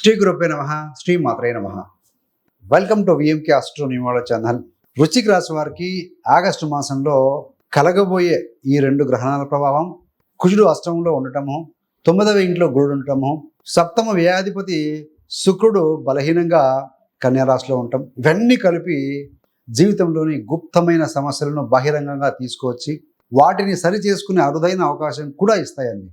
శ్రీ గురుభ్యో నమః, శ్రీ మాత్రే నమః. Welcome to VMK astro numerology channel. వృశ్చిక రాశి వారికి ఆగస్టు మాసంలో కలగబోయే ఈ రెండు గ్రహణాల ప్రభావం, కుజుడు అష్టమంలో ఉండటము, 9వ ఇంట్లో గురుడు ఉండటము, సప్తమ వ్యయాధిపతి శుక్రుడు బలహీనంగా కన్యా రాశిలో ఉండటం, ఇవన్నీ కలిపి జీవితంలోని గుప్తమైన సమస్యలను బహిరంగంగా తీసుకువచ్చి వాటిని సరి చేసుకునే అరుదైన అవకాశం కూడా ఇస్తాయండి.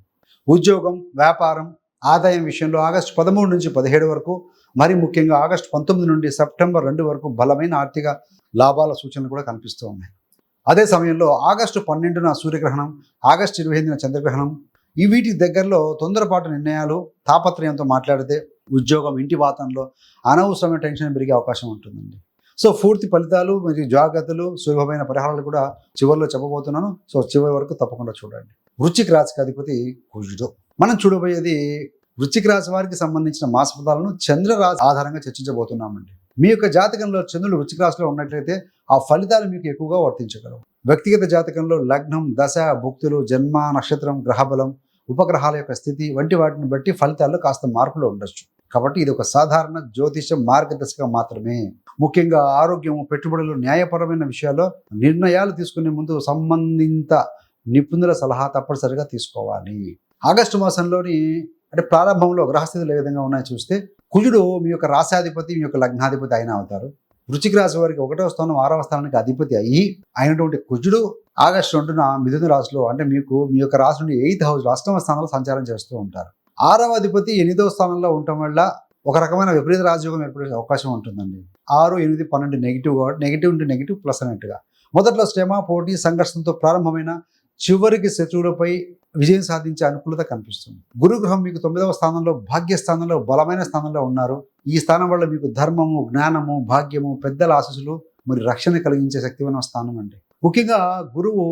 ఉద్యోగం, వ్యాపారం, ఆదాయం విషయంలో ఆగస్టు 13 నుంచి 17 వరకు, మరి ముఖ్యంగా ఆగస్టు 19 నుండి సెప్టెంబర్ 2 వరకు బలమైన ఆర్థిక లాభాల సూచనలు కూడా కనిపిస్తూ ఉన్నాయి. అదే సమయంలో ఆగస్టు 12న సూర్యగ్రహణం, ఆగస్టు 28న చంద్రగ్రహణం, వీటి దగ్గరలో తొందరపాటు నిర్ణయాలు, తాపత్రయంతో మాట్లాడితే ఉద్యోగం, ఇంటి వాతావరణంలో అనవసరమైన టెన్షన్ పెరిగే అవకాశం ఉంటుందండి. సో పూర్తి ఫలితాలు మరియు జాగ్రత్తలు, సులభమైన పరిహారాలు కూడా చివరిలో చెప్పబోతున్నాను. సో చివరి వరకు తప్పకుండా చూడండి. వృశ్చిక రాశికి అధిపతి కుజుడు. మనం చూడబోయేది వృశ్చిక రాశి వారికి సంబంధించిన మాస ఫలితాలను చంద్ర రాశి ఆధారంగా చర్చించబోతున్నామండి. మీ యొక్క జాతకంలో చంద్రుడు వృశ్చిక రాశిలో ఉన్నట్లయితే ఆ ఫలితాలు మీకు ఎక్కువగా వర్తించగలవు. వ్యక్తిగత జాతకంలో లగ్నం, దశ, భుక్తులు, జన్మ, నక్షత్రం, గ్రహబలం, ఉపగ్రహాల యొక్క స్థితి వంటి వాటిని బట్టి ఫలితాల్లో కాస్త మార్పులు ఉండొచ్చు. కాబట్టి ఇది ఒక సాధారణ జ్యోతిష మార్గదర్శకం మాత్రమే. ముఖ్యంగా ఆరోగ్యము, పెట్టుబడులు, న్యాయపరమైన విషయాల్లో నిర్ణయాలు తీసుకునే ముందు సంబంధిత నిపుణుల సలహా తప్పనిసరిగా తీసుకోవాలి. ఆగస్టు మాసంలోని ప్రారంభంలో గ్రహస్థితులు ఏ విధంగా ఉన్నాయో చూస్తే, కుజుడు మీ యొక్క రాశాధిపతి, మీ యొక్క లగ్నాధిపతి అయిన అవుతారు. వృశ్చిక రాశి వారికి 1వ స్థానం 6వ స్థానానికి అధిపతి అయినటువంటి కుజుడు ఆగస్టు 2న మిథున రాశిలో, అంటే మీకు మీ యొక్క రాశి నుండి 8th హౌస్, 8వ స్థానంలో సంచారం చేస్తూ ఉంటారు. 6వ అధిపతి 8వ స్థానంలో ఉండటం వల్ల ఒక రకమైన విపరీత రాజయోగం ఏర్పడే అవకాశం ఉంటుందండి. 6, 8, 12 నెగిటివ్, నెగిటివ్ ఉంటే నెగిటివ్, ప్లస్ అన్నట్టుగా మొదట్లో శ్రమ, పోటీ, సంఘర్షణతో ప్రారంభమైన చివరికి శత్రువులపై విజయం సాధించే అనుకూలత కనిపిస్తుంది. గురుగ్రహం మీకు 9వ స్థానంలో, భాగ్యస్థానంలో, బలమైన స్థానంలో ఉన్నారు. ఈ స్థానం వల్ల మీకు ధర్మము, జ్ఞానము, భాగ్యము, పెద్దల ఆశీస్సులు మరి రక్షణ కలిగించే శక్తివంతమైన స్థానం అండి. ముఖ్యంగా గురువు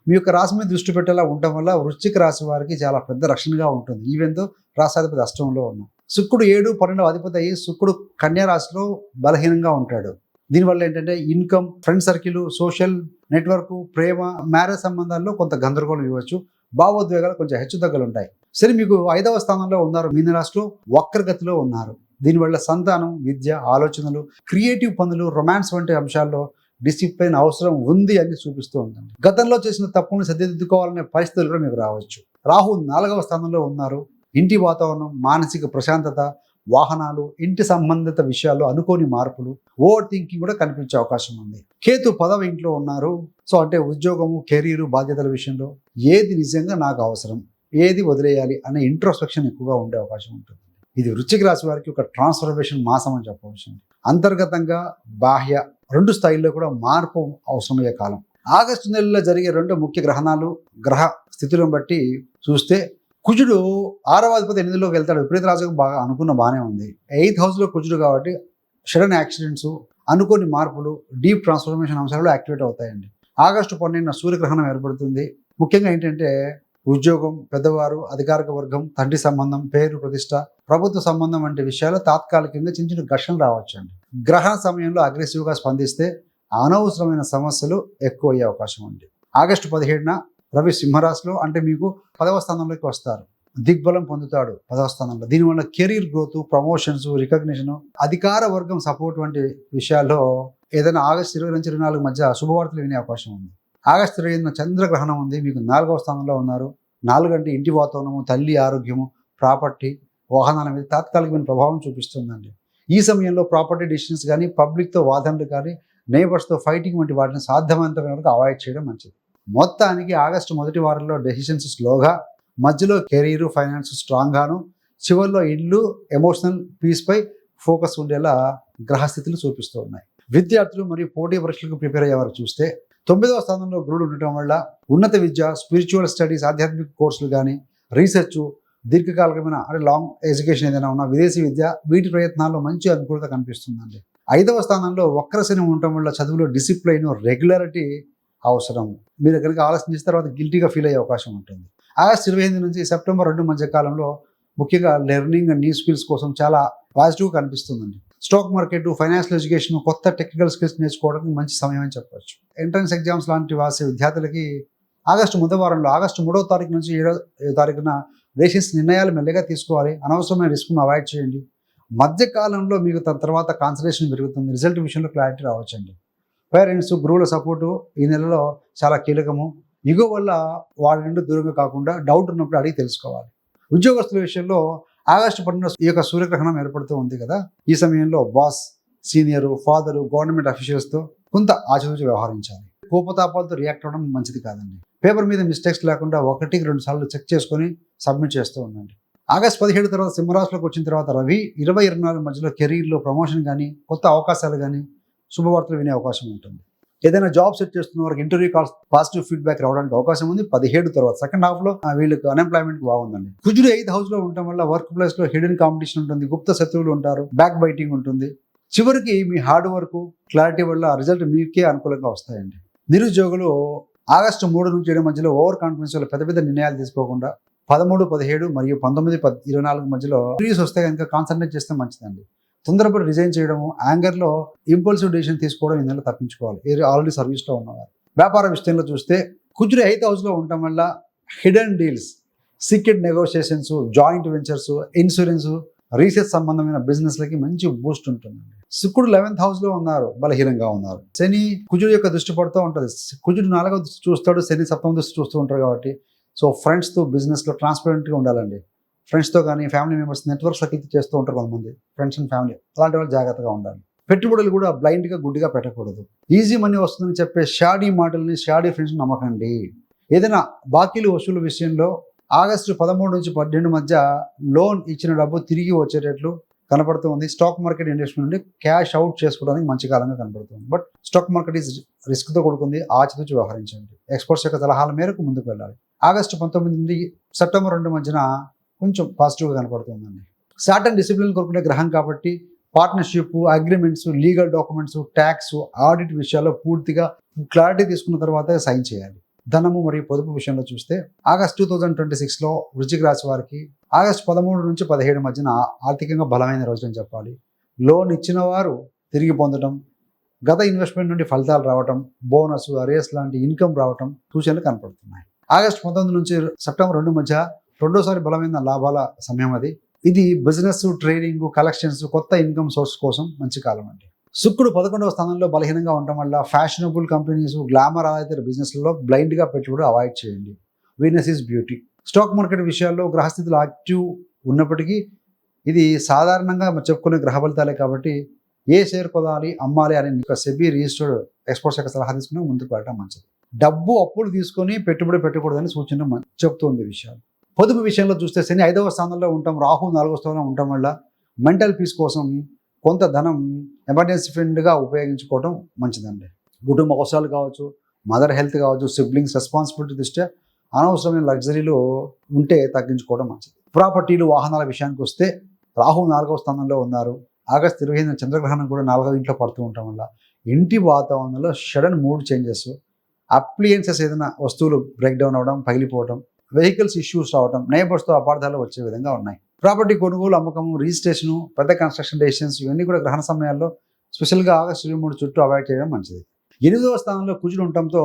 మీ యొక్క రాశి మీద దృష్టి పెట్టేలా ఉండటం వల్ల వృశ్చిక రాశి వారికి చాలా పెద్ద రక్షణగా ఉంటుంది. ఈవెంతో రాశాధిపతి అష్టంలో ఉన్నాం. శుక్రుడు 7, 12వ అధిపతి అయ్యి శుక్రుడు కన్యా రాశిలో బలహీనంగా ఉంటాడు. దీనివల్ల ఏంటంటే income, friend circle, social network, ప్రేమ, మ్యారేజ్ సంబంధాల్లో కొంత గందరగోళం ఇవ్వచ్చు. భావోద్వేగాలు కొంచెం హెచ్చుతగ్గులు ఉంటాయి. సరే, మీకు 5వ స్థానంలో ఉన్నారు, మీన రాశిలో వక్రగతిలో ఉన్నారు. దీనివల్ల సంతానం, విద్య, ఆలోచనలు, క్రియేటివ్ పనులు, రొమాన్స్ వంటి అంశాల్లో డిసిప్లిన్ అవసరం ఉంది అని చూపిస్తూ ఉంటుంది. గతంలో చేసిన తప్పులను సరిదిద్దుకోవాలనే పరిస్థితులు కూడా మీకు రావచ్చు. రాహు 4వ స్థానంలో ఉన్నారు. ఇంటి వాతావరణం, మానసిక ప్రశాంతత, వాహనాలు, ఇంటి సంబంధిత విషయాల్లో అనుకోని మార్పులు, ఓవర్ థింకింగ్ కూడా కనిపించే అవకాశం ఉంది. కేతు 10వ ఇంట్లో ఉన్నారు. సో అంటే ఉద్యోగము, కెరీరు, బాధ్యతల విషయంలో ఏది నిజంగా నాకు అవసరం, ఏది వదిలేయాలి అనే ఇంట్రోస్పెక్షన్ ఎక్కువగా ఉండే అవకాశం ఉంటుంది. ఇది వృశ్చిక రాశి వారికి ఒక ట్రాన్స్ఫర్మేషన్ మాసం అని చెప్పవచ్చు. అంతర్గతంగా, బాహ్య 2 స్థాయిల్లో కూడా మార్పు అవసరమయ్యే కాలం. ఆగస్టు నెలలో జరిగే 2 ముఖ్య గ్రహణాలు, గ్రహ స్థితులను బట్టి చూస్తే, కుజుడు 6వ అధిపతి 8లోకి వెళ్తాడు. విపరీత రాజుకు బాగానే ఉంది. 8th హౌస్లో కుజుడు కాబట్టి సడన్ యాక్సిడెంట్స్, అనుకోని మార్పులు, డీప్ ట్రాన్స్ఫర్మేషన్ అంశాలు యాక్టివేట్ అవుతాయండి. ఆగస్టు 12న సూర్యగ్రహణం ఏర్పడుతుంది. ముఖ్యంగా ఏంటంటే ఉద్యోగం, పెద్దవారు, అధికారిక వర్గం, తండ్రి సంబంధం, పేరు ప్రతిష్ట, ప్రభుత్వ సంబంధం వంటి విషయాల్లో తాత్కాలికంగా చిన్న చిన్న ఘర్షణలు రావచ్చండి. గ్రహణ సమయంలో అగ్రెసివ్గా స్పందిస్తే అనవసరమైన సమస్యలు ఎక్కువ అయ్యే అవకాశం ఉంది. ఆగస్టు 17న రవి సింహరాశిలో, అంటే మీకు 10వ స్థానంలోకి వస్తారు. దిగ్బలం పొందుతాడు 10వ స్థానంలో. దీనివల్ల కెరీర్ గ్రోత్, ప్రమోషన్స్, రికగ్నిషన్, అధికార వర్గం సపోర్ట్ వంటి విషయాల్లో ఏదైనా ఆగస్టు 20 నుంచి 24 మధ్య శుభవార్తలు వినే అవకాశం ఉంది. ఆగస్టు 25న చంద్రగ్రహణం ఉంది. మీకు 4వ స్థానంలో ఉన్నారు. 4 అంటే ఇంటి వాతావరణము, తల్లి ఆరోగ్యము, ప్రాపర్టీ, వాహనాల మీద తాత్కాలికమైన ప్రభావం చూపిస్తుందండి. ఈ సమయంలో ప్రాపర్టీ డిసిషన్స్ కానీ, పబ్లిక్తో వాదనలు కానీ, నైబర్స్తో ఫైటింగ్ వంటి వాటిని సాధ్యమైనంత వరకు అవాయిడ్ చేయడం మంచిది. మొత్తానికి ఆగస్టు మొదటి వారంలో డెసిషన్స్ స్లోగా, మధ్యలో కెరీరు, ఫైనాన్స్ స్ట్రాంగ్గాను, చివరిలో ఇల్లు, ఎమోషనల్ పీస్పై ఫోకస్ ఉండేలా గ్రహస్థితులు చూపిస్తూ ఉన్నాయి. విద్యార్థులు మరియు పోటీ పరీక్షలకు ప్రిపేర్ అయ్యేవారు చూస్తే, 9వ స్థానంలో గురుడు ఉండటం వల్ల ఉన్నత విద్య, స్పిరిచువల్ స్టడీస్, ఆధ్యాత్మిక కోర్సులు కానీ, రీసెర్చ్, దీర్ఘకాలికమైన లాంగ్ ఎడ్యుకేషన్ ఏదైనా ఉన్నా, విదేశీ విద్య, వీటి ప్రయత్నాల్లో మంచి అనుకూలత కనిపిస్తుందండి. 5వ స్థానంలో వక్రశని ఉండటం వల్ల చదువులో డిసిప్లైన్, రెగ్యులారిటీ అవసరం. మీరు కనుక ఆలస్యం చేసిన తర్వాత గిల్టీగా ఫీల్ అయ్యే అవకాశం ఉంటుంది. ఆగస్టు 28 నుంచి సెప్టెంబర్ 2 మధ్య కాలంలో ముఖ్యంగా లెర్నింగ్ అండ్ న్యూ స్కిల్స్ కోసం చాలా పాజిటివ్గా కనిపిస్తుందండి. స్టాక్ మార్కెట్, ఫైనాన్షియల్ ఎడ్యుకేషన్, కొత్త టెక్నికల్ స్కిల్స్ నేర్చుకోవడానికి మంచి సమయం అని చెప్పవచ్చు. ఎంట్రన్స్ ఎగ్జామ్స్ లాంటివి రాసే విద్యార్థులకి ఆగస్టు మొదటి వారంలో, ఆగస్టు 3వ తారీఖు నుంచి 7వ తారీఖున డెసిషన్స్, నిర్ణయాలు మెల్లగా తీసుకోవాలి. అనవసరమైన రిస్క్ను అవాయిడ్ చేయండి. మధ్యకాలంలో మీకు తర్వాత కాన్సన్ట్రేషన్ పెరుగుతుంది, రిజల్ట్ విషయంలో క్లారిటీ రావచ్చండి. పేరెంట్స్ గురువుల సపోర్టు ఈ నెలలో చాలా కీలకము. ఇగో వల్ల వాడి నుండి దూరంగా కాకుండా డౌట్ ఉన్నప్పుడు అడిగి తెలుసుకోవాలి. ఉద్యోగస్తుల విషయంలో ఆగస్టు 12 ఈ యొక్క సూర్యగ్రహణం ఏర్పడుతూ ఉంది కదా, ఈ సమయంలో బాస్, సీనియరు, ఫాదరు, గవర్నమెంట్ అఫీషియల్స్తో కొంత ఆచితూచి వ్యవహరించాలి. కోపతాపాలతో రియాక్ట్ అవ్వడం మంచిది కాదండి. పేపర్ మీద మిస్టేక్స్ లేకుండా 1-2 సార్లు చెక్ చేసుకొని సబ్మిట్ చేస్తూ ఉండండి. ఆగస్టు 17 తర్వాత సింహరాశిలోకి వచ్చిన తర్వాత రవి 20-24 మధ్యలో కెరీర్లో ప్రమోషన్ కానీ కొత్త అవకాశాలు కానీ శుభవార్తలు వినే అవకాశం ఉంటుంది. ఏదైనా జాబ్ సెట్ చేస్తున్న వారికి ఇంటర్వ్యూ కాల్స్ పాజిటివ్ ఫీడ్బ్యాక్ రావడానికి అవకాశం ఉంది. 17 తర్వాత సెకండ్ హాఫ్లో వీళ్ళకి అన్ఎంప్లాయ్మెంట్ బాగుందండి. కుజుడు 8th హౌస్లో ఉండటం వల్ల వర్క్ ప్లేస్లో హిడెన్ కాంపిటీషన్ ఉంటుంది, గుప్త శత్రువులు ఉంటారు, బ్యాక్ బైటింగ్ ఉంటుంది. చివరికి మీ హార్డ్ వర్క్, క్లారిటీ వల్ల రిజల్ట్ మీకే అనుకూలంగా వస్తాయండి. నిరుద్యోగులు ఆగస్టు 3 నుంచి 7 మధ్యలో ఓవర్ కాన్ఫిడెన్స్ వల్ల పెద్ద పెద్ద నిర్ణయాలు తీసుకోకుండా 13, 17 మరియు 19, 24 మధ్యలో ఫ్రీస్ వస్తే కనుక కాన్సన్ట్రేట్ చేస్తే మంచిదండి. తొందరపడి రిజైన్ చేయడము, యాంగర్లో ఇంపల్సివ్ డెసిషన్ తీసుకోవడం ఇందులో తప్పించుకోవాలి ఆల్రెడీ సర్వీస్లో ఉన్నవారు. వ్యాపార విషయంలో చూస్తే కుజుడు 8th హౌస్లో ఉండటం వల్ల hidden deals, secret negotiations, joint ventures, insurance, research సంబంధమైన బిజినెస్లకి మంచి బూస్ట్ ఉంటుంది. శుక్రుడు 11th హౌస్లో ఉన్నారు, బలహీనంగా ఉన్నారు. శని కుజుడు యొక్క దృష్టి పడుతూ ఉంటుంది. కుజుడు 4వ దృష్టి చూస్తాడు, శని 7వ దృష్టి చూస్తూ ఉంటారు కాబట్టి సో ఫ్రెండ్స్తో బిజినెస్లో ట్రాన్స్పరెంట్గా ఉండాలండి. ఫ్రెండ్స్తో కానీ ఫ్యామిలీ మెంబర్స్ నెట్వర్క్ సర్కిల్ చేస్తూ ఉంటారు కొంతమంది ఫ్రెండ్స్ అండ్ ఫ్యామిలీ, అలాంటి వాళ్ళు జాగ్రత్తగా ఉండాలి. పెట్టుబడులు కూడా బ్లైండ్గా గుడ్డిగా పెట్టకూడదు. ఈజీ మనీ వస్తుందని చెప్పే షాడీ మాటల్ని, షాడీ ఫ్రెండ్స్ నమ్మకండి. ఏదైనా బాకీలు వసూలు విషయంలో ఆగస్టు 13 నుంచి 12 మధ్య లోన్ ఇచ్చిన డబ్బు తిరిగి వచ్చేటట్లు కనపడుతుంది. స్టాక్ మార్కెట్ ఇన్వెస్ట్మెంట్ నుండి క్యాష్ అవుట్ చేసుకోవడానికి మంచి కాలంగా కనపడుతుంది. బట్ స్టాక్ మార్కెట్ ఈజ్ రిస్క్తో కూడుకుంది, ఆచితూచి వ్యవహరించండి. ఎక్స్పర్ట్స్ యొక్క సలహాల మేరకు ముందుకు వెళ్ళాలి. ఆగస్టు 19 నుండి సెప్టెంబర్ 2 మధ్యన కొంచెం పాజిటివ్గా కనపడుతుందండి. సాటర్న్ డిసిప్లిన్ కోరుకునే గ్రహం కాబట్టి partnership, agreements, legal documents, tax, audit విషయాల్లో పూర్తిగా క్లారిటీ తీసుకున్న తర్వాతే సైన్ చేయాలి. ధనము మరియు పొదుపు విషయంలో చూస్తే ఆగస్టు 2026లో వృశ్చిక రాశి వారికి ఆగస్టు 13 నుంచి 17 మధ్యన ఆర్థికంగా బలమైన రోజు అని చెప్పాలి. లోన్ ఇచ్చిన వారు తిరిగి పొందడం, గత ఇన్వెస్ట్మెంట్ నుండి ఫలితాలు రావటం, బోనస్, అరేస్ లాంటి ఇన్కమ్ రావటం సూచనలు కనపడుతున్నాయి. ఆగస్టు 19 నుంచి సెప్టెంబర్ 2 మధ్య రెండోసారి బలమైన లాభాల సమయం అది. ఇది బిజినెస్, ట్రేడింగ్, కలెక్షన్స్, కొత్త ఇన్కమ్ సోర్స్ కోసం మంచి కాలం అండి. శుక్రుడు 11వ స్థానంలో బలహీనంగా ఉండటం వల్ల ఫ్యాషనబుల్ కంపెనీస్, గ్లామర్ ఆధారిత బిజినెస్లలో బ్లైండ్గా పెట్టుబడి అవాయిడ్ చేయండి. Venus is beauty. Stock market విషయాల్లో గ్రహస్థితులు యాక్టివ్ ఉన్నప్పటికీ ఇది సాధారణంగా చెప్పుకునే గ్రహ ఫలితాలే కాబట్టి ఏ షేర్ కొనాలి, అమ్మాలి అనే సెబీ రిజిస్టర్డ్ ఎక్స్పర్ట్స్ యొక్క సలహా తీసుకుని ముందుకు వెళ్ళడం మంచిది. డబ్బు అప్పులు తీసుకొని పెట్టుబడి పెట్టకూడదని సూచన చెప్తుంది విషయాలు. పొదుపు విషయంలో చూస్తే శని 5వ స్థానంలో ఉండటం, రాహు 4వ స్థానంలో ఉండటం వల్ల మెంటల్ పీస్ కోసం కొంత ధనం ఎమర్జెన్సీ ఫండ్గా ఉపయోగించుకోవడం మంచిదండి. కుటుంబ అవసరాలు కావచ్చు, మదర్ హెల్త్ కావచ్చు, సిబ్లింగ్స్ రెస్పాన్సిబిలిటీ దృష్ట్యా అనవసరమైన లగ్జరీలు ఉంటే తగ్గించుకోవడం మంచిది. ప్రాపర్టీలు, వాహనాల విషయానికి వస్తే రాహు 4వ స్థానంలో ఉన్నారు. ఆగస్టు 25 చంద్రగ్రహణం కూడా 4వ ఇంట్లో పడుతూ ఉండటం వల్ల ఇంటి వాతావరణంలో సడన్ మూడ్ చేంజెస్, అప్లియన్సెస్ ఏదైనా వస్తువులు బ్రేక్ డౌన్ అవ్వడం, పగిలిపోవడం, వెహికల్స్ ఇష్యూస్ రావడం, నైబర్స్తో అపార్థాలు వచ్చే విధంగా ఉన్నాయి. ప్రాపర్టీ కొనుగోలు, అమ్మకము, రిజిస్ట్రేషను, పెద్ద కన్స్ట్రక్షన్ డెసిషన్స్ ఇవన్నీ కూడా గ్రహణ సమయాల్లో స్పెషల్గా ఆగస్టు 23 చుట్టూ అవాయిడ్ చేయడం మంచిది. 8వ స్థానంలో కుజుడు ఉండటంతో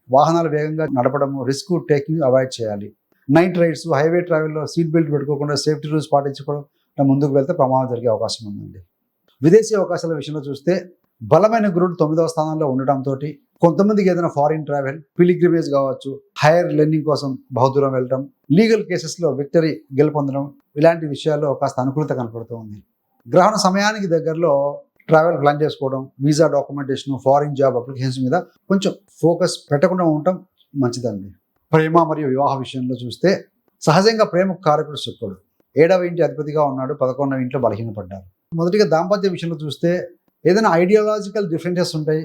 వాహనాలు వేగంగా నడపడము, రిస్క్ టేకింగ్ అవాయిడ్ చేయాలి. నైట్ రైడ్స్, హైవే ట్రావెల్లో సీట్ బెల్ట్ పెట్టుకోకుండా సేఫ్టీ రూల్స్ పాటించుకోవడం ముందుకు వెళ్తే ప్రమాదం జరిగే అవకాశం ఉందండి. విదేశీ అవకాశాల విషయంలో చూస్తే బలమైన గురుడు 9వ స్థానంలో ఉండటంతో కొంతమందికి ఏదైనా ఫారిన్ ట్రావెల్, పిలిగ్రిమేజ్ కావచ్చు, హైయర్ లెర్నింగ్ కోసం బహుదూరం వెళ్ళడం, లీగల్ కేసెస్లో విక్టరీ గెలుపొందడం ఇలాంటి విషయాల్లో కాస్త అనుకూలత కనపడుతూ ఉంది. గ్రహణ సమయానికి దగ్గరలో ట్రావెల్ ప్లాన్ చేసుకోవడం, visa documentation, foreign job applications మీద కొంచెం ఫోకస్ పెట్టకుండా ఉండటం మంచిదండి. ప్రేమ మరియు వివాహ విషయంలో చూస్తే సహజంగా ప్రేమ కారకుడు శుక్రుడు 7వ ఇంటి అధిపతిగా ఉన్నాడు, 11వ ఇంట్లో బలహీనపడ్డారు. మొదటిగా దాంపత్య విషయంలో చూస్తే ఏదైనా ఐడియాలజికల్ డిఫరెన్సెస్ ఉంటాయి,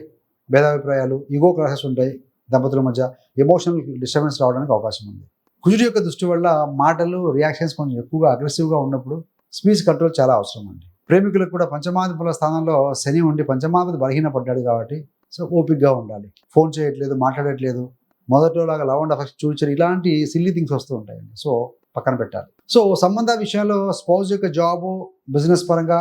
భేదాభిప్రాయాలు, ఈగో క్లాసెస్ ఉంటాయి, దంపతుల మధ్య ఎమోషనల్ డిస్టర్బెన్స్ రావడానికి అవకాశం ఉంది. కుజుడు యొక్క దృష్టి వల్ల మాటలు, రియాక్షన్స్ కొంచెం ఎక్కువగా అగ్రెసివ్గా ఉన్నప్పుడు స్పీచ్ కంట్రోల్ చాలా అవసరం అండి. ప్రేమికులకు కూడా పంచమాధిపతుల స్థానంలో శని ఉండి పంచమాధిపతి బలహీనపడ్డాడు కాబట్టి సో ఓపిక్గా ఉండాలి. ఫోన్ చేయట్లేదు, మాట్లాడట్లేదు, మొదటిలాగా లవ్ అండ్ అఫెక్షన్ చూపించారు, ఇలాంటి సిల్లీ థింగ్స్ వస్తూ ఉంటాయండి. సో పక్కన పెట్టాలి. సో సంబంధ విషయాల్లో స్పౌజ్ యొక్క జాబు, బిజినెస్ పరంగా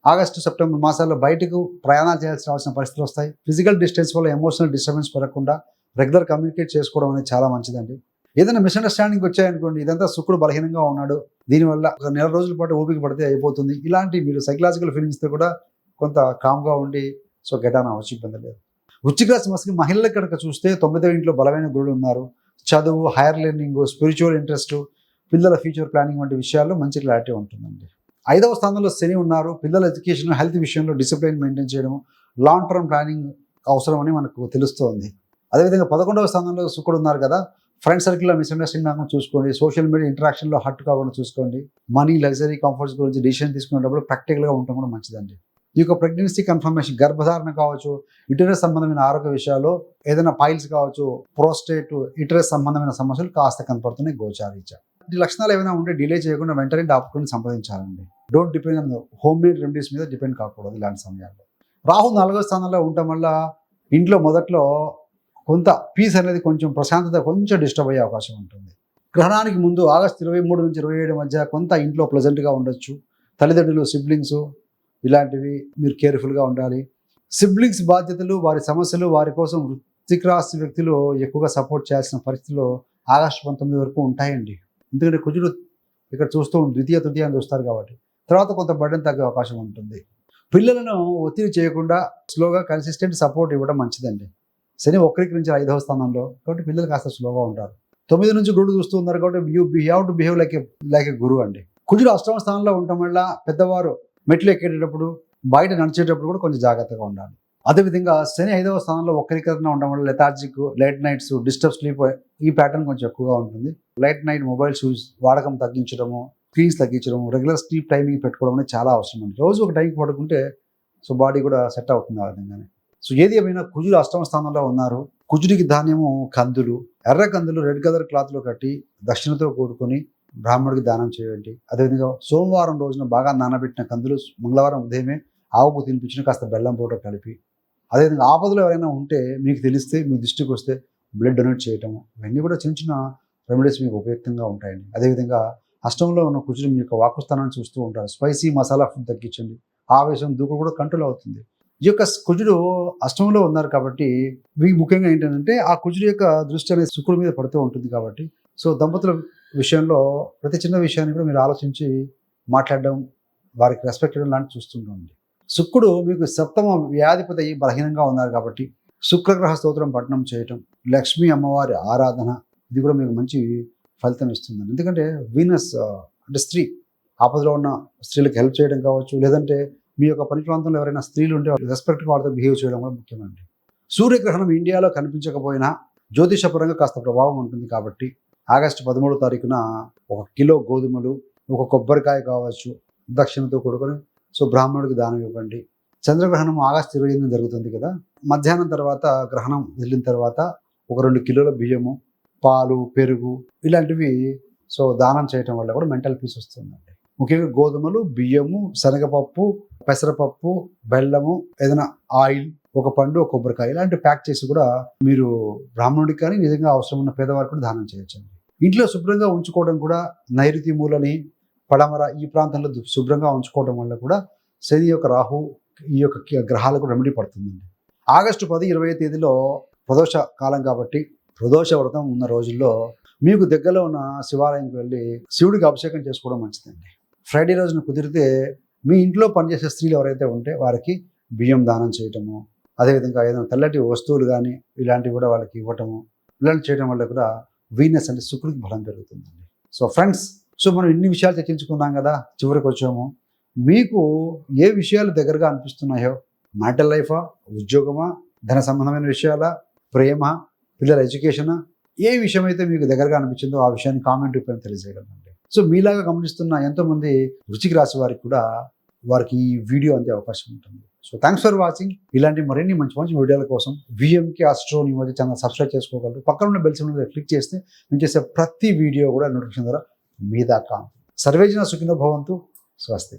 ఆగస్టు, సెప్టెంబర్ మాసాల్లో బయటకు ప్రయాణాలు చేయాల్సిన పరిస్థితులు వస్తాయి. ఫిజికల్ డిస్టెన్స్ వల్ల ఎమోషనల్ డిస్టర్బెన్స్ పెరగకుండా రెగ్యులర్ కమ్యూనికేట్ చేసుకోవడం అనేది చాలా మంచిదండి. ఏదైనా మిస్అండర్స్టాండింగ్ వచ్చాయనుకోండి, ఇదంతా శుక్రుడు బలహీనంగా ఉన్నాడు, దీనివల్ల ఒక నెల రోజుల పాటు ఓపిక పడితే అయిపోతుంది. ఇలాంటి మీరు సైకలాజికల్ ఫీలింగ్స్తో కూడా కొంత కామ్గా ఉండి సో గెట్ ఆన్ అవ్వచ్చు, ఇబ్బంది లేదు. వృశ్చిక రాశి మనిషికి మహిళలకు కనుక చూస్తే 9వ ఇంట్లో బలమైన గురుడు ఉన్నారు. చదువు, హైయర్ లెర్నింగ్, స్పిరిచువల్ ఇంట్రెస్ట్, పిల్లల ఫ్యూచర్ ప్లానింగ్ వంటి విషయాల్లో మంచి క్లారిటీ ఉంటుందండి. 5వ స్థానంలో శని ఉన్నారు. పిల్లల ఎడ్యుకేషన్, హెల్త్ విషయంలో డిసిప్లిన్ మెయింటైన్ చేయడం, లాంగ్ టర్మ్ ప్లానింగ్ అవసరమని మనకు తెలుస్తోంది. అదేవిధంగా 11వ స్థానంలో శుక్రుడు ఉన్నారు కదా, ఫ్రెండ్ సర్కిల్లో మిస్అండర్స్టాండింగ్ కాకుండా చూసుకోండి. సోషల్ మీడియా ఇంటరాక్షన్లో హర్ట్ కాకుండా చూసుకోండి. మనీ, లగ్జరీ, కంఫర్ట్స్ గురించి డిసిషన్ తీసుకునేటప్పుడు ప్రాక్టికల్గా ఉండటం కూడా మంచిదండి. ఈ యొక్క ప్రెగ్నెన్సీ కన్ఫర్మేషన్, గర్భధారణ కావచ్చు, యుటరస్ సంబంధమైన ఆరోగ్య విషయాల్లో ఏదైనా పైల్స్ కావచ్చు, ప్రోస్టేట్, యుటరస్ సంబంధమైన సమస్యలు కాస్త కనపడుతున్నాయి గోచారీత్యా. ఈ లక్షణాలు ఏమైనా ఉంటే డిలే చేయకుండా వెంటనే డాక్టర్ని సంప్రదించాలండి. Don't depend on home made remedies మీద డిపెండ్ కాకూడదు ఇలాంటి సమయాల్లో. రాహు 4వ స్థానంలో ఉండటం వల్ల ఇంట్లో మొదట్లో కొంత పీస్ అనేది, కొంచెం ప్రశాంతత కొంచెం డిస్టర్బ్ అయ్యే అవకాశం ఉంటుంది. గ్రహణానికి ముందు ఆగస్టు 23 నుంచి 27 మధ్య కొంత ఇంట్లో ప్లెజెంట్గా ఉండొచ్చు. తల్లిదండ్రులు, సిబ్లింగ్స్ ఇలాంటివి మీరు కేర్ఫుల్గా ఉండాలి. సిబ్లింగ్స్ బాధ్యతలు, వారి సమస్యలు, వారి కోసం వృశ్చిక రాశి వ్యక్తులు ఎక్కువగా సపోర్ట్ చేయాల్సిన పరిస్థితులు ఆగస్టు 19 వరకు ఉంటాయండి. ఎందుకంటే కుజుడు ఇక్కడ చూస్తూ ద్వితీయ తృతీయాన్ని చూస్తారు కాబట్టి తర్వాత కొంత బర్డెన్ తగ్గే అవకాశం ఉంటుంది. పిల్లలను ఒత్తిడి చేయకుండా స్లోగా కన్సిస్టెంట్ సపోర్ట్ ఇవ్వడం మంచిదండి. శని వక్రీకరించి 5వ స్థానంలో కాబట్టి పిల్లలు కాస్త స్లోగా ఉంటారు. 9 నుంచి గురుడు చూస్తూ ఉన్నారు కాబట్టి you have to behave like ఏ గురువు అండి. కుజుడు 8వ స్థానంలో ఉండటం వల్ల పెద్దవారు మెట్లు ఎక్కేటప్పుడు, బయట నడిచేటప్పుడు కూడా కొంచెం జాగ్రత్తగా ఉండాలి. అదేవిధంగా శని 5వ స్థానంలో వక్రీకరణ ఉండడం వల్ల lethargic, late nights, disturb sleep ఈ ప్యాటర్న్ కొంచెం ఎక్కువగా ఉంటుంది. లైట్ నైట్ మొబైల్స్ వాడకం తగ్గించడము, స్క్రీన్స్ తగ్గించడం, రెగ్యులర్ స్లీప్ టైమింగ్ పెట్టుకోవడం అనేది చాలా అవసరం అండి. రోజు ఒక టైంకి పడుకుంటే సో బాడీ కూడా సెట్ అవుతుంది ఆ విధంగానే. సో ఏది ఏమైనా కుజుడు 8వ స్థానంలో ఉన్నారు. కుజుడికి ధాన్యము కందులు, ఎర్ర కందులు రెడ్ కలర్ క్లాత్లో కట్టి దక్షిణతో కూడుకొని బ్రాహ్మణుడికి దానం చేయండి. అదేవిధంగా సోమవారం రోజున బాగా నానబెట్టిన కందులు మంగళవారం ఉదయమే ఆవుకు తినిపించిన కాస్త బెల్లం పౌడర్ కలిపి, అదేవిధంగా ఆపదలో ఎవరైనా ఉంటే మీకు తెలిస్తే మీ దృష్టికి వస్తే బ్లడ్ డొనేట్ చేయటము, ఇవన్నీ కూడా చిన్న చిన్న రెమెడీస్ మీకు ఉపయుక్తంగా ఉంటాయండి. అదేవిధంగా అష్టంలో ఉన్న కుజుడు మీ యొక్క వాకుస్థానాన్ని చూస్తూ ఉంటారు. స్పైసీ మసాలా ఫుడ్ తగ్గించండి. ఆవేశం, దూకుడు కూడా కంట్రోల్ అవుతుంది. ఈ యొక్క కుజుడు అష్టంలో ఉన్నారు కాబట్టి మీకు ముఖ్యంగా ఏంటంటే ఆ కుజుడు యొక్క దృష్టి అనేది శుక్రుడి మీద పడుతూ ఉంటుంది కాబట్టి సో దంపతుల విషయంలో ప్రతి చిన్న విషయాన్ని కూడా మీరు ఆలోచించి మాట్లాడడం, వారికి రెస్పెక్ట్ ఇవ్వడం లాంటివి చూస్తుండండి. శుక్రుడు మీకు 7వ వ్యాధిపతి అయ్యి బలహీనంగా ఉన్నారు కాబట్టి శుక్రగ్రహ స్తోత్రం పఠనం చేయటం, లక్ష్మీ అమ్మవారి ఆరాధన, ఇది కూడా మీకు మంచి ఫలితం ఇస్తుందండి. ఎందుకంటే వీనస్ అంటే స్త్రీ, ఆపదలో ఉన్న స్త్రీలకు హెల్ప్ చేయడం కావచ్చు, లేదంటే మీ యొక్క పని ప్రాంతంలో ఎవరైనా స్త్రీలు ఉంటే రెస్పెక్ట్ వాళ్ళతో బిహేవ్ చేయడం కూడా ముఖ్యమండి. సూర్యగ్రహణం ఇండియాలో కనిపించకపోయినా జ్యోతిషపరంగా కాస్త ప్రభావం ఉంటుంది కాబట్టి ఆగస్టు 13వ తారీఖున 1 కిలో గోధుమలు, 1 కొబ్బరికాయ కావచ్చు దక్షిణతో కూడుకొని సో బ్రాహ్మణుడికి దానం ఇవ్వండి. చంద్రగ్రహణం ఆగస్టు 28 జరుగుతుంది కదా, మధ్యాహ్నం తర్వాత గ్రహణం వెళ్ళిన తర్వాత 2 కిలోల బియ్యము, పాలు, పెరుగు ఇలాంటివి సో దానం చేయటం వల్ల కూడా మెంటల్ పీస్ వస్తుందండి. ముఖ్యంగా గోధుమలు, బియ్యము, శనగపప్పు, పెసరపప్పు, బెల్లము, ఏదైనా ఆయిల్, 1 పండు, 1 కొబ్బరికాయ ఇలాంటివి ప్యాక్ చేసి కూడా మీరు బ్రాహ్మణుడికి కానీ నిజంగా అవసరం ఉన్న పేదవారికి కూడా దానం చేయొచ్చండి. ఇంట్లో శుభ్రంగా ఉంచుకోవడం కూడా నైరుతి మూలని, పడమర ఈ ప్రాంతంలో శుభ్రంగా ఉంచుకోవడం వల్ల కూడా శని యొక్క రాహు ఈ యొక్క గ్రహాలకు రెమెడీ పడుతుందండి. ఆగస్టు 10, 20 తేదీలో ప్రదోష కాలం కాబట్టి ప్రదోష వ్రతం ఉన్న రోజుల్లో మీకు దగ్గరలో ఉన్న శివాలయంకి వెళ్ళి శివుడికి అభిషేకం చేసుకోవడం మంచిదండి. ఫ్రైడే రోజున కుదిరితే మీ ఇంట్లో పనిచేసే స్త్రీలు ఎవరైతే ఉంటే వారికి బియ్యం దానం చేయటము, అదేవిధంగా ఏదైనా తెల్లటి వస్తువులు కానీ ఇలాంటివి కూడా వాళ్ళకి ఇవ్వటము, ఇలాంటి చేయడం వల్ల కూడా వీనస్ అంటే శుక్రుడికి బలం పెరుగుతుందండి. సో ఫ్రెండ్స్, సో మనం ఇన్ని విషయాలు చర్చించుకున్నాం కదా, చివరికి వచ్చాము. మీకు ఏ విషయాలు దగ్గరగా అనిపిస్తున్నాయో, మ్యాటల్ లైఫా, ఉద్యోగమా, ధన సంబంధమైన విషయాలా, ప్రేమ, పిల్లల ఎడ్యుకేషనా, ఏ విషయం అయితే మీకు దగ్గరగా అనిపించిందో ఆ విషయాన్ని కామెంట్ రూపంలో తెలియజేయగలండి. సో మీలాగా గమనిస్తున్న ఎంతోమంది వృశ్చిక రాశి వారికి కూడా వారికి ఈ వీడియో అందే అవకాశం ఉంటుంది. So thanks for watching. ఇలాంటి మరిన్ని మంచి మంచి వీడియోల కోసం VMK astro news channel subscribe చేసుకోగలరు. పక్కన ఉన్న బెల్ సింబల్ మీద క్లిక్ చేస్తే మేము చేసే ప్రతి వీడియో కూడా నోటిఫికేషన్ ద్వారా మీ దాకా. సర్వేజన సుఖినో భవంతు. స్వస్తి.